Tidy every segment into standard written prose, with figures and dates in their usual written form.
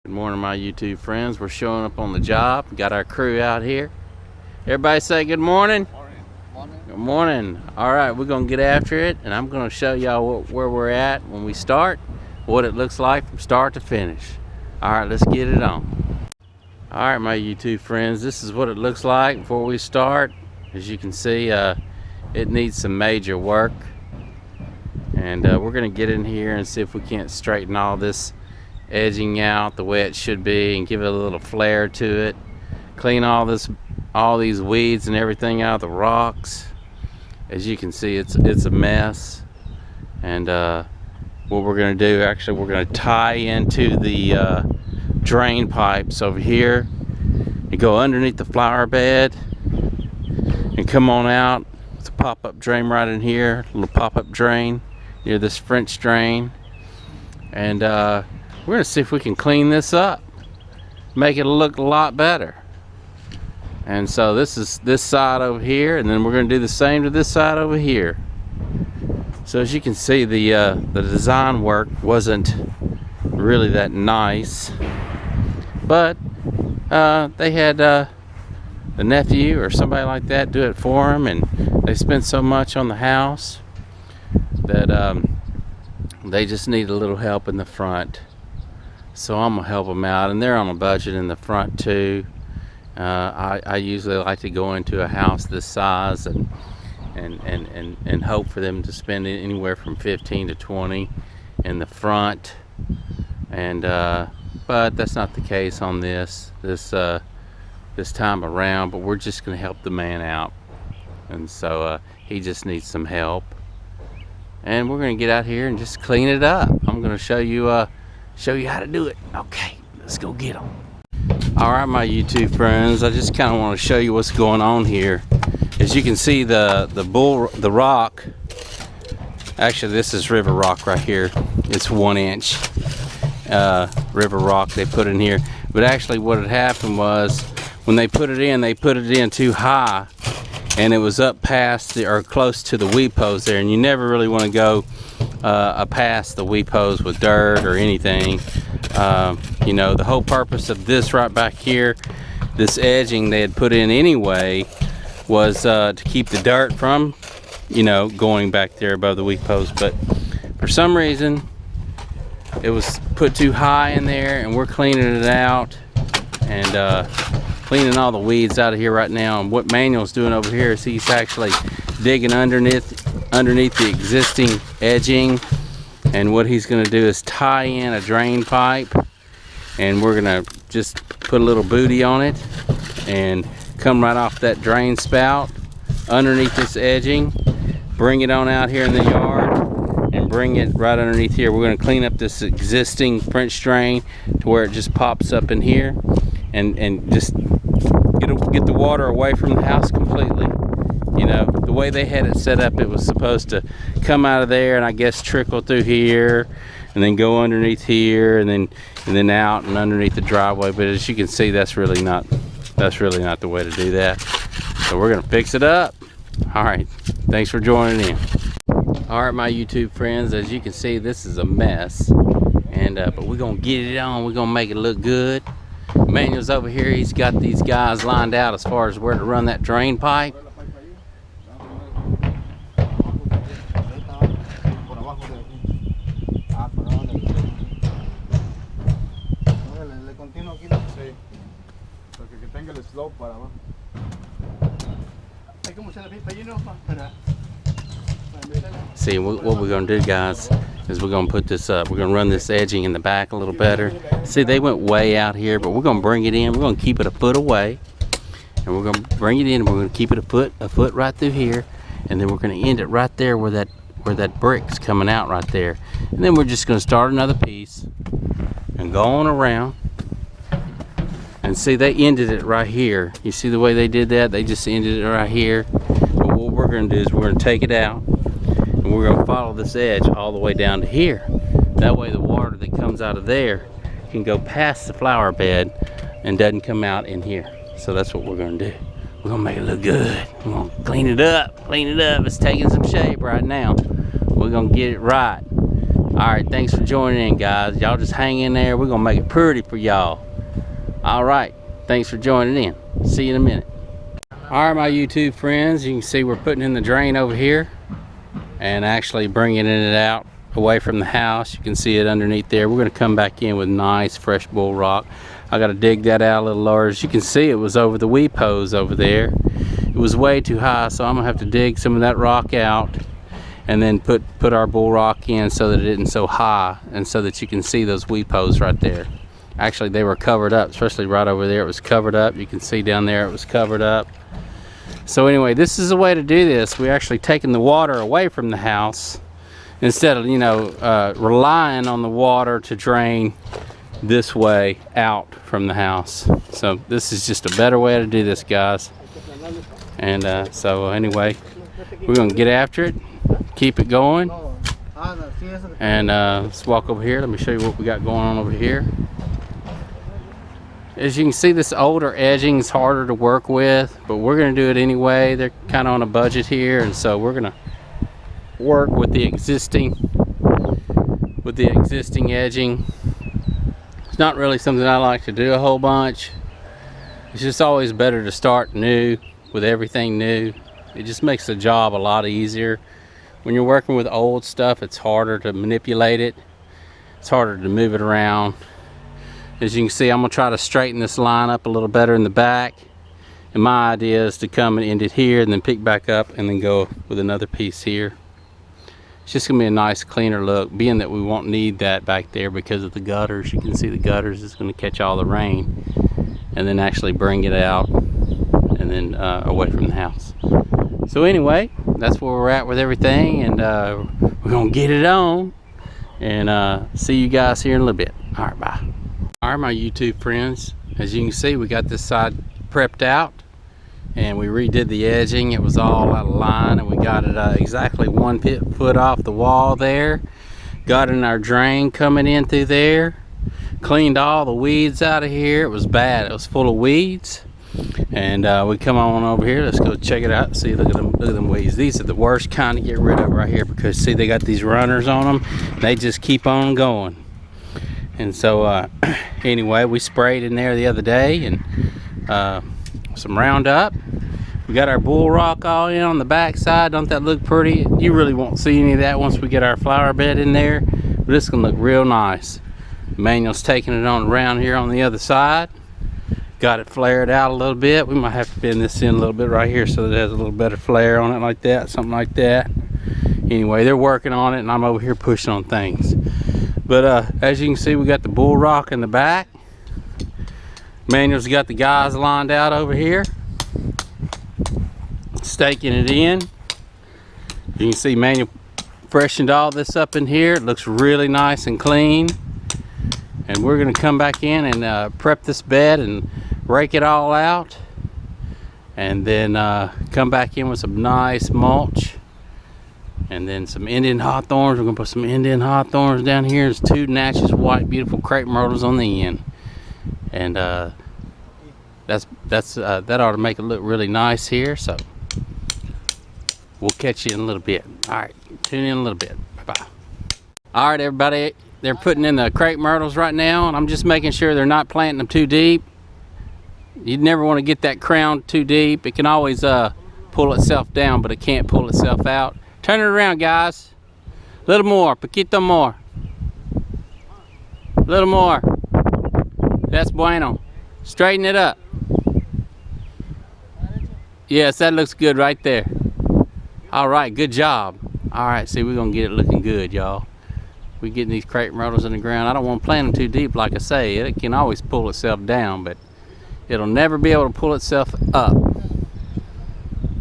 Good morning, my YouTube friends. We're showing up on the job. Got our crew out here. Everybody say good morning. Morning. Good morning. All right, we're gonna get after it, and I'm gonna show y'all where we're at when we start, what it looks like from start to finish. All right, let's get it on. All right, my YouTube friends, this is what it looks like before we start. As you can see, it needs some major work, and we're gonna get in here and see if we can't straighten all this edging out the way it should be and give it a little flair to it. Clean all these weeds and everything out of the rocks. As you can see, it's a mess. And what we're going to do, actually, we're going to tie into the drain pipes over here and go underneath the flower bed and come on out with a pop-up drain right in here, a little pop-up drain near this French drain. And we're going to see if we can clean this up, make it look a lot better. And so this is this side over here, and then we're going to do the same to this side over here. So as you can see, the design work wasn't really that nice, but they had the nephew or somebody like that do it for them, and they spent so much on the house that they just need a little help in the front. So I'm gonna help them out, and they're on a budget in the front too. I usually like to go into a house this size and hope for them to spend anywhere from 15 to 20 in the front, and but that's not the case on this time around. But we're just gonna help the man out, and so he just needs some help, and we're gonna get out here and just clean it up. I'm gonna show you how to do it. Okay, let's go get them. All right, my YouTube friends, I just kind of want to show you what's going on here. As you can see, the rock, actually this is river rock right here. It's 1 inch river rock they put in here. But actually what had happened was, when they put it in too high, and it was up past or close to the weed post there, and you never really want to go past the weed post with dirt or anything. You know, the whole purpose of this right back here, this edging they had put in anyway, was to keep the dirt from, you know, going back there above the weed post. But for some reason it was put too high in there, and we're cleaning it out and cleaning all the weeds out of here right now. And what Manuel's doing over here is he's actually digging underneath the existing edging, and what he's going to do is tie in a drain pipe, and we're going to just put a little booty on it and come right off that drain spout underneath this edging, bring it on out here in the yard, and bring it right underneath here. We're going to clean up this existing French drain to where it just pops up in here, and just get the water away from the house completely. You know, the way they had it set up, it was supposed to come out of there and I guess trickle through here and then go underneath here and then out and underneath the driveway. But as you can see, that's really not the way to do that. So we're gonna fix it up. All right, thanks for joining in. All right, my YouTube friends, as you can see, this is a mess, and but we're gonna get it on. We're gonna make it look good. Manuel's over here. He's got these guys lined out as far as where to run that drain pipe. See, what we're going to do, guys, is we're going to put this up. We're going to run this edging in the back a little better. See, they went way out here, but we're going to bring it in. We're going to keep it a foot away, and we're going to bring it in, and we're going to keep it a foot right through here, and then we're going to end it right there where that brick's coming out right there. And then we're just going to start another piece and go on around. And see, they ended it right here. You see the way they did that? They just ended it right here. But what we're going to do is we're going to take it out, and we're going to follow this edge all the way down to here. That way the water that comes out of there can go past the flower bed and doesn't come out in here. So that's what we're going to do. We're going to make it look good. We're going to clean it up. It's taking some shape right now. We're going to get it right. All right, thanks for joining in, guys. Y'all just hang in there. We're gonna make it pretty for y'all. All right, thanks for joining in. See you in a minute. All right, my YouTube friends, you can see we're putting in the drain over here and actually bringing it out away from the house. You can see it underneath there. We're gonna come back in with nice fresh bull rock. I gotta dig that out a little lower. As you can see, it was over the weep hose over there. It was way too high, so I'm gonna have to dig some of that rock out and then put our bull rock in so that it isn't so high, and so that you can see those weep hose right there. Actually, they were covered up, especially right over there. It was covered up. You can see down there it was covered up. So anyway, this is a way to do this. We're actually taking the water away from the house instead of, you know, relying on the water to drain this way out from the house. So this is just a better way to do this, guys. And so anyway, we're gonna get after it, keep it going, and let's walk over here. Let me show you what we got going on over here. As you can see, this older edging is harder to work with, but we're gonna do it anyway. They're kind of on a budget here, and so we're gonna work with the existing edging. It's not really something I like to do a whole bunch. It's just always better to start new with everything new. It just makes the job a lot easier. When you're working with old stuff, it's harder to manipulate it. It's harder to move it around. As you can see, I'm gonna try to straighten this line up a little better in the back. And my idea is to come and end it here and then pick back up and then go with another piece here. It's just gonna be a nice cleaner look, being that we won't need that back there because of the gutters. You can see the gutters is gonna catch all the rain and then actually bring it out and then away from the house. So anyway, that's where we're at with everything, and we're gonna get it on and see you guys here in a little bit. All right, bye. All right, my YouTube friends, as you can see, we got this side prepped out and we redid the edging. It was all out of line, and we got it exactly 1 foot off the wall there. Got in our drain coming in through there. Cleaned all the weeds out of here. It was bad. It was full of weeds. And we come on over here. Let's go check it out. See, look at them weeds. These are the worst kind to get rid of right here, because see, they got these runners on them. They just keep on going. And so anyway, we sprayed in there the other day, and some Roundup. We got our bull rock all in on the back side. Don't that look pretty? You really won't see any of that once we get our flower bed in there, but it's gonna look real nice. Manuel's taking it on around here on the other side. Got it flared out a little bit. We might have to bend this in a little bit right here so that it has a little better flare on it, like that, something like that. Anyway, they're working on it, and I'm over here pushing on things. But as you can see, we got the bull rock in the back. Manuel's got the guys lined out over here, staking it in. You can see Manuel freshened all this up in here. It looks really nice and clean. And we're gonna come back in and prep this bed and rake it all out, and then come back in with some nice mulch, and then some Indian hawthorns. We're gonna put some Indian hawthorns down here. There's 2 Natchez white beautiful crepe myrtles on the end, and that ought to make it look really nice here. So we'll catch you in a little bit. All right, tune in a little bit. Bye bye. All right, everybody. They're putting in the crepe myrtles right now, and I'm just making sure they're not planting them too deep. You'd never want to get that crown too deep. It can always pull itself down, but it can't pull itself out. Turn it around, guys. A little more, poquito more. A little more. That's bueno. Straighten it up. Yes, that looks good right there. All right, good job. All right, see, we're gonna get it looking good, y'all. We're getting these crepe myrtles in the ground. I don't want to plant them too deep, like I say. It can always pull itself down, but it'll never be able to pull itself up.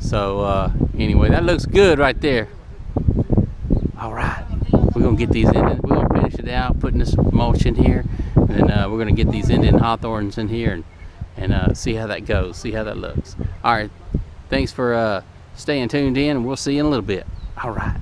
So anyway, that looks good right there. All right, we're gonna get these in. We're gonna finish it out, putting this mulch in here, and then we're gonna get these Indian hawthorns in here and see how that goes, see how that looks. All right, thanks for staying tuned in, and we'll see you in a little bit. All right.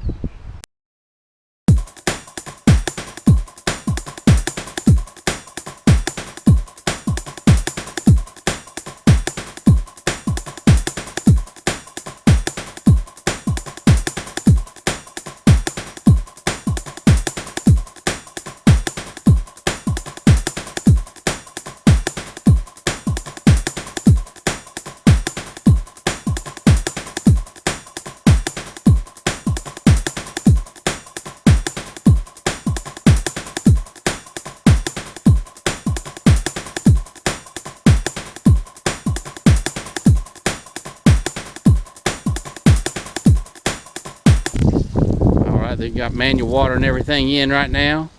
got manual water and everything in right now.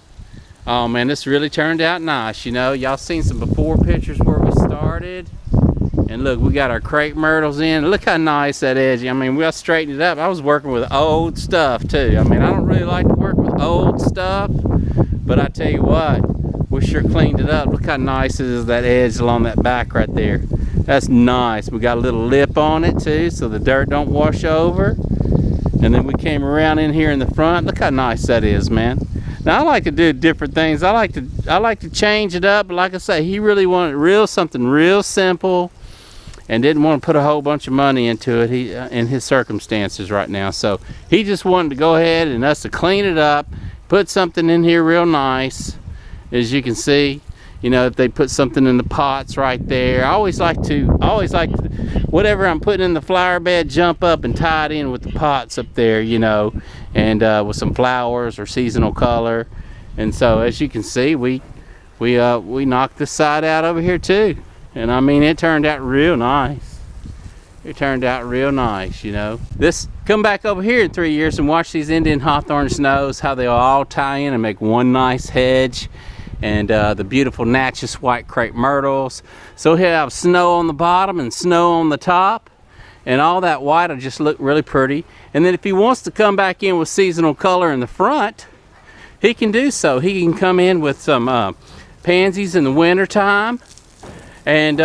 Oh man, this really turned out nice. You know, y'all seen some before pictures where we started. And look, we got our crepe myrtles in. Look how nice that edge. I mean, we got straightened it up. I was working with old stuff too. I mean, I don't really like to work with old stuff, but I tell you what, we sure cleaned it up. Look how nice it is, that edge along that back right there. That's nice. We got a little lip on it too, so the dirt don't wash over. And then we came around in here in the front. Look how nice that is, man. Now I like to do different things. I like to change it up, but like I say, he really wanted something real simple, and didn't want to put a whole bunch of money into it in his circumstances right now. So he just wanted to go ahead and us to clean it up, put something in here real nice. As you can see, you know, if they put something in the pots right there. I always like to, whatever I'm putting in the flower bed, jump up and tie it in with the pots up there, you know, and with some flowers or seasonal color. And so as you can see, we knocked this side out over here too. And I mean, it turned out real nice. It turned out real nice, you know. Come back over here in 3 years and watch these Indian hawthorn snows, how they all tie in and make one nice hedge. And the beautiful Natchez white crepe myrtles. So he'll have snow on the bottom and snow on the top. And all that white will just look really pretty. And then if he wants to come back in with seasonal color in the front, he can do so. He can come in with some pansies in the winter time. And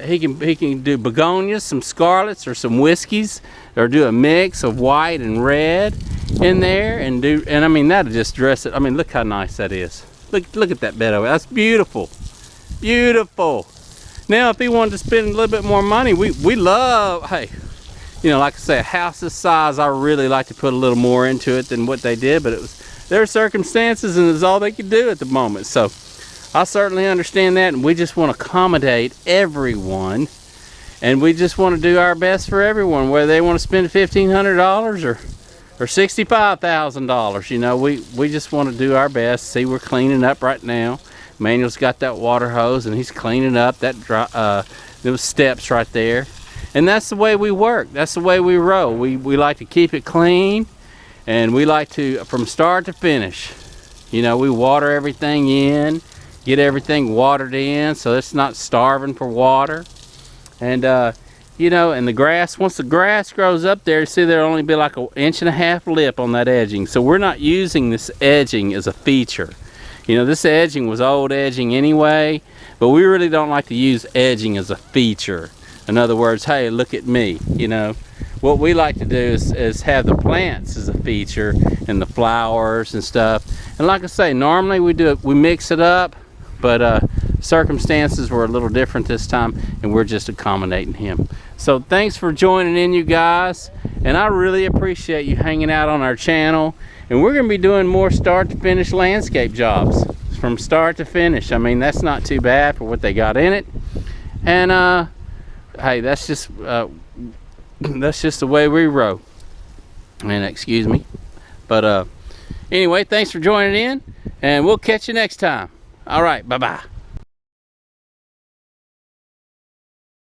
he can do begonias, some scarlets, or some whiskeys, or do a mix of white and red in there, and I mean, that'll just dress it. I mean, look how nice that is. Look at that bed over there. That's beautiful, beautiful. Now, if he wanted to spend a little bit more money, we love, hey, you know, like I say, a house this size, I really like to put a little more into it than what they did, but it was their circumstances, and it's all they could do at the moment. So I certainly understand that, and we just want to accommodate everyone, and we just want to do our best for everyone, whether they want to spend $1,500 or $65,000. You know, we just want to do our best. See, we're cleaning up right now. Manuel's got that water hose, and he's cleaning up that those steps right there. And that's the way we work. That's the way we roll. We like to keep it clean, and we like to, from start to finish, you know, we water everything in, get everything watered in so it's not starving for water. And you know, and the grass, once the grass grows up there, see, there'll only be like 1.5 inch lip on that edging. So we're not using this edging as a feature. You know, this edging was old edging anyway, but we really don't like to use edging as a feature. In other words, hey, look at me. You know, what we like to do is have the plants as a feature, and the flowers and stuff. And like I say, normally we mix it up, but circumstances were a little different this time, and we're just accommodating him. So thanks for joining in, you guys, and I really appreciate you hanging out on our channel. And we're going to be doing more start to finish landscape jobs from start to finish. I mean, that's not too bad for what they got in it. And hey, that's just the way we roll. And excuse me, but anyway, thanks for joining in, and we'll catch you next time. All right, bye-bye.